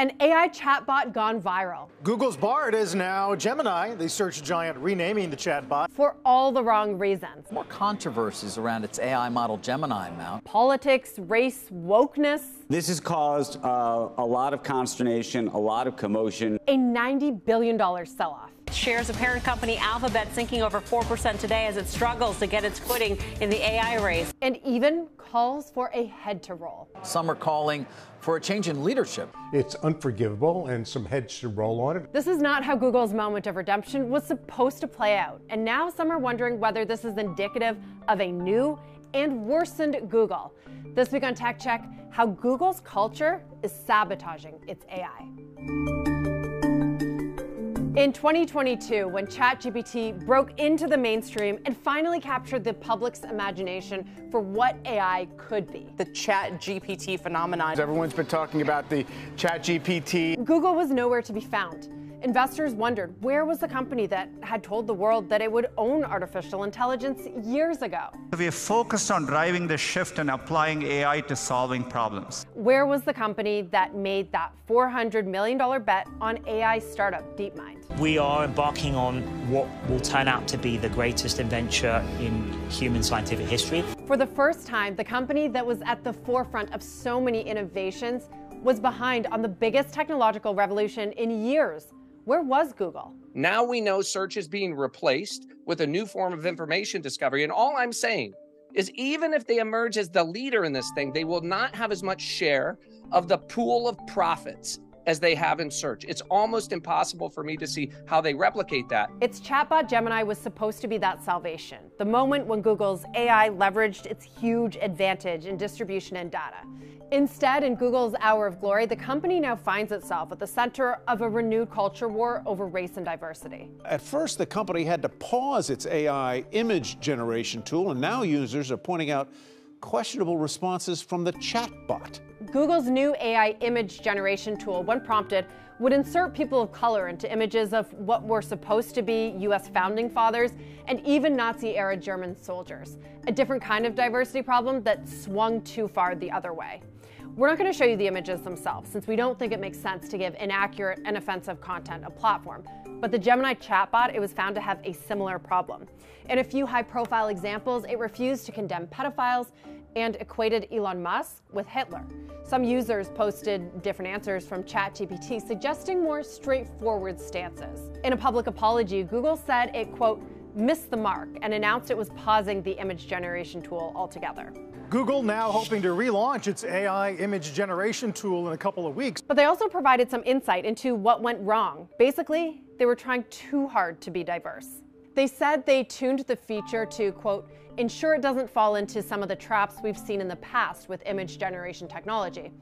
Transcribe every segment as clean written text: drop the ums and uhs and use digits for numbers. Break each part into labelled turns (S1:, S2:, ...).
S1: An AI chatbot gone viral.
S2: Google's Bard is now Gemini, the search giant renaming the chatbot.
S1: For all the wrong reasons.
S3: More controversies around its AI model Gemini mount.
S1: Politics, race, wokeness.
S4: This has caused a lot of consternation, a lot of commotion.
S1: A $90 billion sell-off.
S5: Shares of parent company Alphabet sinking over 4% today as it struggles to get its footing in the AI race.
S1: And even calls for a head to roll.
S3: Some are calling for a change in leadership.
S6: It's unforgivable and some heads should roll on it.
S1: This is not how Google's moment of redemption was supposed to play out. And now some are wondering whether this is indicative of a new and worsened Google. This week on Tech Check, how Google's culture is sabotaging its AI. In 2022, when ChatGPT broke into the mainstream and finally captured the public's imagination for what AI could be.
S7: The ChatGPT phenomenon. Everyone's been talking about the ChatGPT.
S1: Google was nowhere to be found. Investors wondered, where was the company that had told the world that it would own artificial intelligence years ago?
S8: We are focused on driving the shift and applying AI to solving problems.
S1: Where was the company that made that $400 million bet on AI startup DeepMind?
S9: We are embarking on what will turn out to be the greatest adventure in human scientific history.
S1: For the first time, the company that was at the forefront of so many innovations was behind on the biggest technological revolution in years. Where was Google?
S10: Now we know search is being replaced with a new form of information discovery. And all I'm saying is even if they emerge as the leader in this thing, they will not have as much share of the pool of profits as they have in search. It's almost impossible for me to see how they replicate that.
S1: Its chatbot Gemini was supposed to be that salvation, the moment when Google's AI leveraged its huge advantage in distribution and data. Instead, in Google's hour of glory, the company now finds itself at the center of a renewed culture war over race and diversity.
S6: At first, the company had to pause its AI image generation tool, and now users are pointing out questionable responses from the chatbot.
S1: Google's new AI image generation tool, when prompted, would insert people of color into images of what were supposed to be U.S. founding fathers and even Nazi-era German soldiers. A different kind of diversity problem that swung too far the other way. We're not going to show you the images themselves, since we don't think it makes sense to give inaccurate and offensive content a platform. But the Gemini chatbot, it was found to have a similar problem. In a few high-profile examples, it refused to condemn pedophiles and equated Elon Musk with Hitler. Some users posted different answers from ChatGPT, suggesting more straightforward stances. In a public apology, Google said it, quote, missed the mark and announced it was pausing the image generation tool altogether.
S2: Google now hoping to relaunch its AI image generation tool in a couple of weeks.
S1: But they also provided some insight into what went wrong. Basically, they were trying too hard to be diverse. They said they tuned the feature to, quote, ensure it doesn't fall into some of the traps we've seen in the past with image generation technology.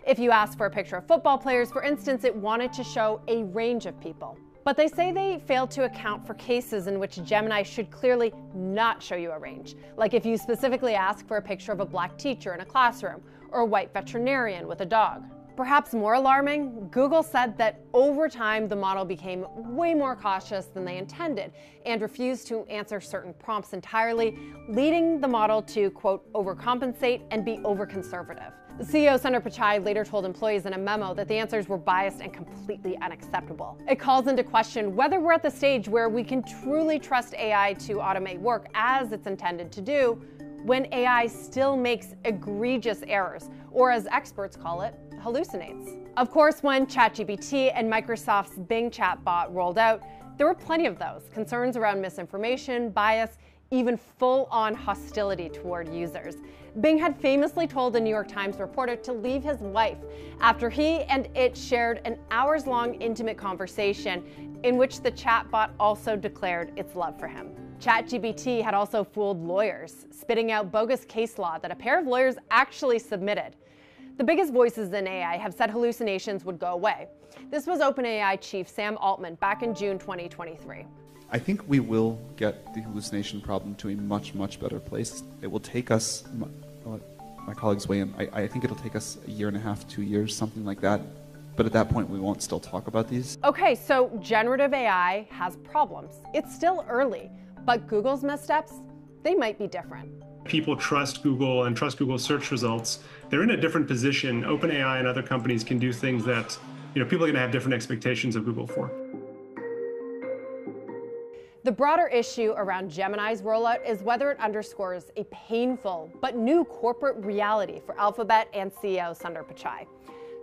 S1: If you ask for a picture of football players, for instance, it wanted to show a range of people. But they say they failed to account for cases in which Gemini should clearly not show you a range. Like if you specifically ask for a picture of a black teacher in a classroom or a white veterinarian with a dog. Perhaps more alarming, Google said that over time the model became way more cautious than they intended and refused to answer certain prompts entirely, leading the model to, quote, overcompensate and be over-conservative. The CEO, Sundar Pichai, later told employees in a memo that the answers were biased and completely unacceptable. It calls into question whether we're at the stage where we can truly trust AI to automate work as it's intended to do, when AI still makes egregious errors, or as experts call it, hallucinates. Of course, when ChatGPT and Microsoft's Bing chatbot rolled out, there were plenty of those, concerns around misinformation, bias, even full-on hostility toward users. Bing had famously told a New York Times reporter to leave his wife after he and it shared an hours-long intimate conversation in which the chatbot also declared its love for him. ChatGPT had also fooled lawyers, spitting out bogus case law that a pair of lawyers actually submitted. The biggest voices in AI have said hallucinations would go away. This was OpenAI chief Sam Altman back in June 2023.
S11: I think we will get the hallucination problem to a much, much better place. It will take us, my colleagues weigh in, I think it'll take us a year and a half, 2 years, something like that. But at that point, we won't still talk about these.
S1: Okay, so generative AI has problems. It's still early, but Google's missteps, they might be different.
S12: People trust Google and trust Google search results. They're in a different position. OpenAI and other companies can do things that people are going to have different expectations of Google for.
S1: The broader issue around Gemini's rollout is whether it underscores a painful but new corporate reality for Alphabet and CEO Sundar Pichai.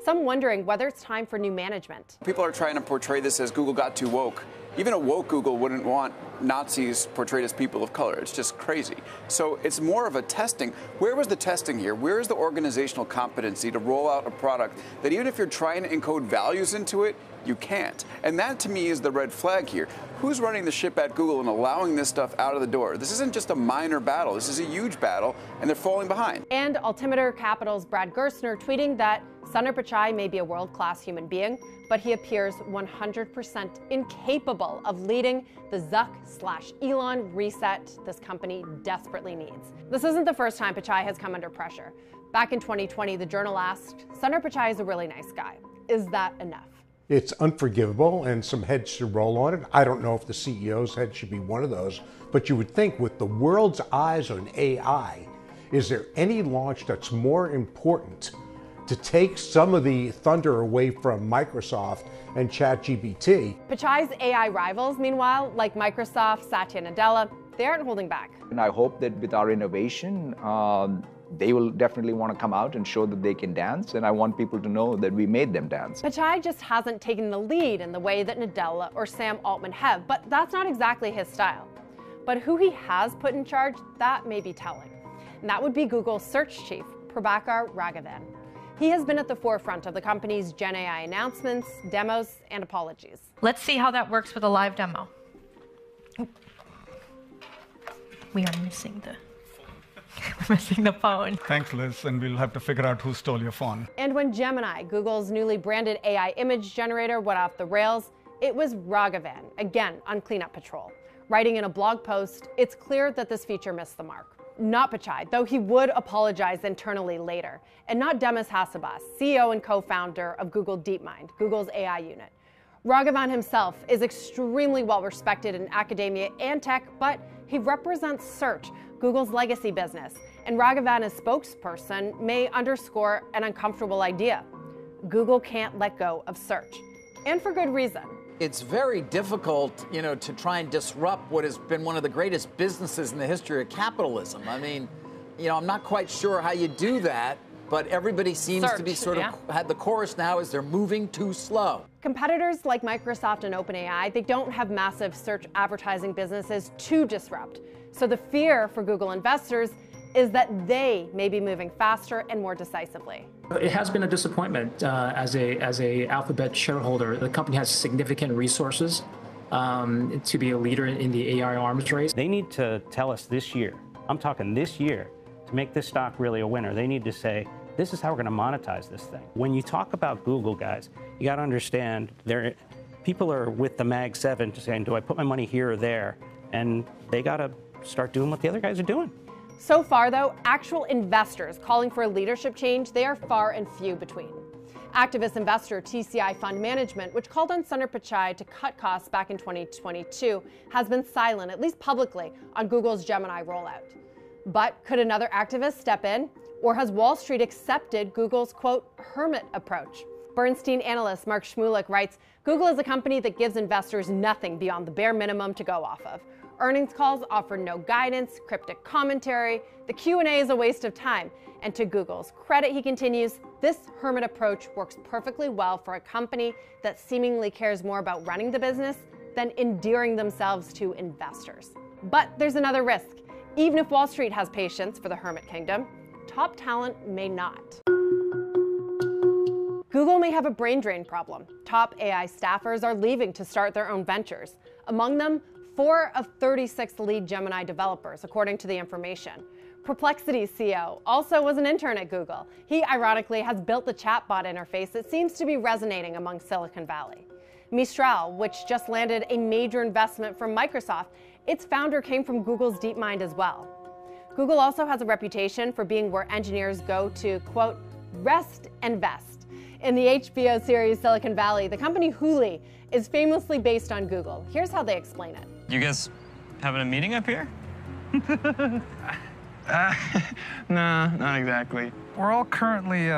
S1: Some wondering whether it's time for new management.
S13: People are trying to portray this as Google got too woke. Even a woke Google wouldn't want Nazis portrayed as people of color. It's just crazy. So it's more of a testing. Where was the testing here? Where is the organizational competency to roll out a product that even if you're trying to encode values into it, you can't? And that, to me, is the red flag here. Who's running the ship at Google and allowing this stuff out of the door? This isn't just a minor battle. This is a huge battle, and they're falling behind.
S1: And Altimeter Capital's Brad Gerstner tweeting that Sundar Pichai may be a world-class human being, but he appears 100% incapable of leading the Zuck/Elon reset this company desperately needs. This isn't the first time Pichai has come under pressure. Back in 2020, the Journal asked, Sundar Pichai is a really nice guy. Is that enough?
S14: It's unforgivable, and some heads should roll on it. I don't know if the CEO's head should be one of those, but you would think with the world's eyes on AI, is there any launch that's more important to take some of the thunder away from Microsoft and ChatGPT?
S1: Pichai's AI rivals, meanwhile, like Microsoft, Satya Nadella, they aren't holding back.
S15: And I hope that with our innovation, they will definitely want to come out and show that they can dance, and I want people to know that we made them dance.
S1: Pichai just hasn't taken the lead in the way that Nadella or Sam Altman have, but that's not exactly his style. But who he has put in charge, that may be telling. And that would be Google's search chief, Prabhakar Raghavan. He has been at the forefront of the company's Gen AI announcements, demos, and apologies.
S16: Let's see how that works with a live demo. We are missing the phone.
S17: Thanks, Liz, and we'll have to figure out who stole your phone.
S1: And when Gemini, Google's newly branded AI image generator, went off the rails, it was Raghavan, again, on cleanup patrol. Writing in a blog post, it's clear that this feature missed the mark. Not Pichai, though he would apologize internally later. And not Demis Hassabis, CEO and co-founder of Google DeepMind, Google's AI unit. Raghavan himself is extremely well respected in academia and tech, but he represents search, Google's legacy business. And Raghavan as spokesperson may underscore an uncomfortable idea. Google can't let go of search. And for good reason.
S3: It's very difficult, to try and disrupt what has been one of the greatest businesses in the history of capitalism. I mean, I'm not quite sure how you do that, but everybody seems to be sort of had the chorus now is they're moving too slow.
S1: Competitors like Microsoft and OpenAI, they don't have massive search advertising businesses to disrupt. So the fear for Google investors is that they may be moving faster and more decisively.
S18: It has been a disappointment as a Alphabet shareholder. The company has significant resources to be a leader in the AI arms race.
S19: They need to tell us this year, I'm talking this year, to make this stock really a winner. They need to say, this is how we're going to monetize this thing. When you talk about Google, guys, you got to understand people are with the Mag 7 just saying, do I put my money here or there? And they got to start doing what the other guys are doing.
S1: So far, though, actual investors calling for a leadership change, they are far and few between. Activist investor TCI Fund Management, which called on Sundar Pichai to cut costs back in 2022, has been silent, at least publicly, on Google's Gemini rollout. But could another activist step in? Or has Wall Street accepted Google's, quote, hermit approach? Bernstein analyst Mark Shmulek writes, Google is a company that gives investors nothing beyond the bare minimum to go off of. Earnings calls offer no guidance, cryptic commentary. The Q&A is a waste of time. And to Google's credit, he continues, this hermit approach works perfectly well for a company that seemingly cares more about running the business than endearing themselves to investors. But there's another risk. Even if Wall Street has patience for the hermit kingdom, top talent may not. Google may have a brain drain problem. Top AI staffers are leaving to start their own ventures. Among them, 4 of 36 lead Gemini developers, according to the information. Perplexity's CEO also was an intern at Google. He, ironically, has built the chatbot interface that seems to be resonating among Silicon Valley. Mistral, which just landed a major investment from Microsoft, its founder came from Google's DeepMind as well. Google also has a reputation for being where engineers go to, quote, rest and vest. In the HBO series Silicon Valley, the company Hulu is famously based on Google. Here's how they explain it.
S20: You guys having a meeting up here?
S21: Nah, not exactly. We're all currently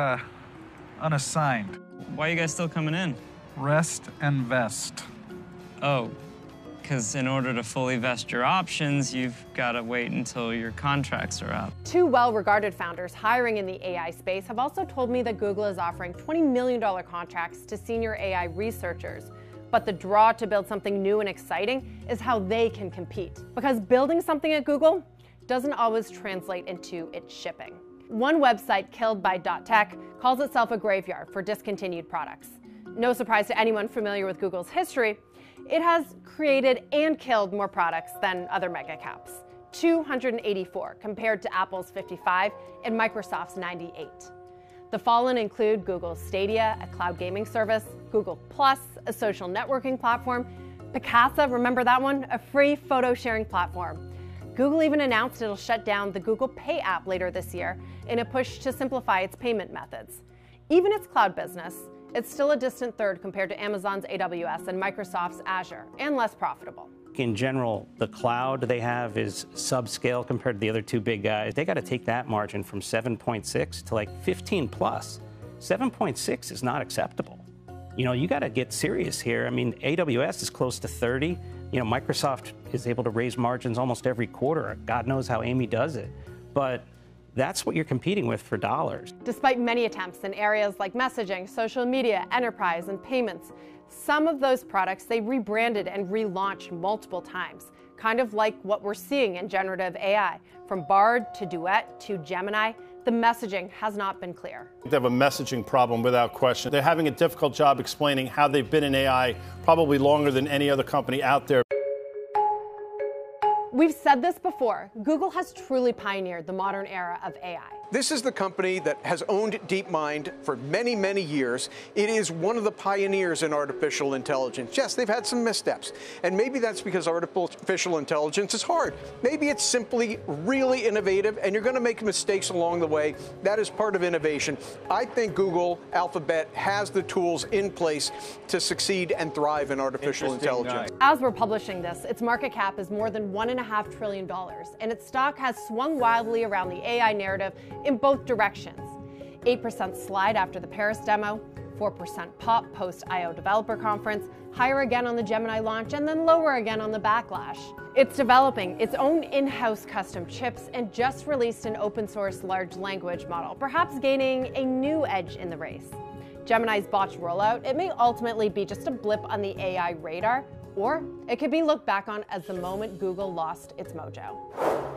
S21: unassigned.
S20: Why are you guys still coming in?
S17: Rest and vest.
S20: Oh, because in order to fully vest your options, you've got to wait until your contracts are up.
S1: Two well-regarded founders hiring in the AI space have also told me that Google is offering $20 million contracts to senior AI researchers. But the draw to build something new and exciting is how they can compete. Because building something at Google doesn't always translate into its shipping. One website, Killed by .tech, calls itself a graveyard for discontinued products. No surprise to anyone familiar with Google's history, it has created and killed more products than other mega caps. 284 compared to Apple's 55 and Microsoft's 98. The fallen include Google's Stadia, a cloud gaming service, Google Plus, a social networking platform, Picasa, remember that one? A free photo sharing platform. Google even announced it'll shut down the Google Pay app later this year in a push to simplify its payment methods. Even its cloud business, it's still a distant third compared to Amazon's AWS and Microsoft's Azure, and less profitable.
S19: In general, the cloud they have is subscale compared to the other two big guys. They got to take that margin from 7.6 to like 15 plus. 7.6 is not acceptable. You know, you got to get serious here. I mean, AWS is close to 30. You know, Microsoft is able to raise margins almost every quarter. God knows how Amy does it. But that's what you're competing with for dollars.
S1: Despite many attempts in areas like messaging, social media, enterprise, and payments, some of those products they rebranded and relaunched multiple times, kind of like what we're seeing in generative AI. From Bard to Duet to Gemini, the messaging has not been clear.
S21: They have a messaging problem without question. They're having a difficult job explaining how they've been in AI probably longer than any other company out there.
S1: We've said this before, Google has truly pioneered the modern era of AI.
S22: This is the company that has owned DeepMind for many, many years. It is one of the pioneers in artificial intelligence. Yes, they've had some missteps, and maybe that's because artificial intelligence is hard. Maybe it's simply really innovative, and you're going to make mistakes along the way. That is part of innovation. I think Google, Alphabet has the tools in place to succeed and thrive in artificial intelligence.
S1: As we're publishing this, its market cap is more than $1.5 trillion, and its stock has swung wildly around the AI narrative in both directions. 8% slide after the Paris demo, 4% pop post-IO developer conference, higher again on the Gemini launch, and then lower again on the backlash. It's developing its own in-house custom chips and just released an open-source large language model, perhaps gaining a new edge in the race. Gemini's botched rollout, it may ultimately be just a blip on the AI radar, or it could be looked back on as the moment Google lost its mojo.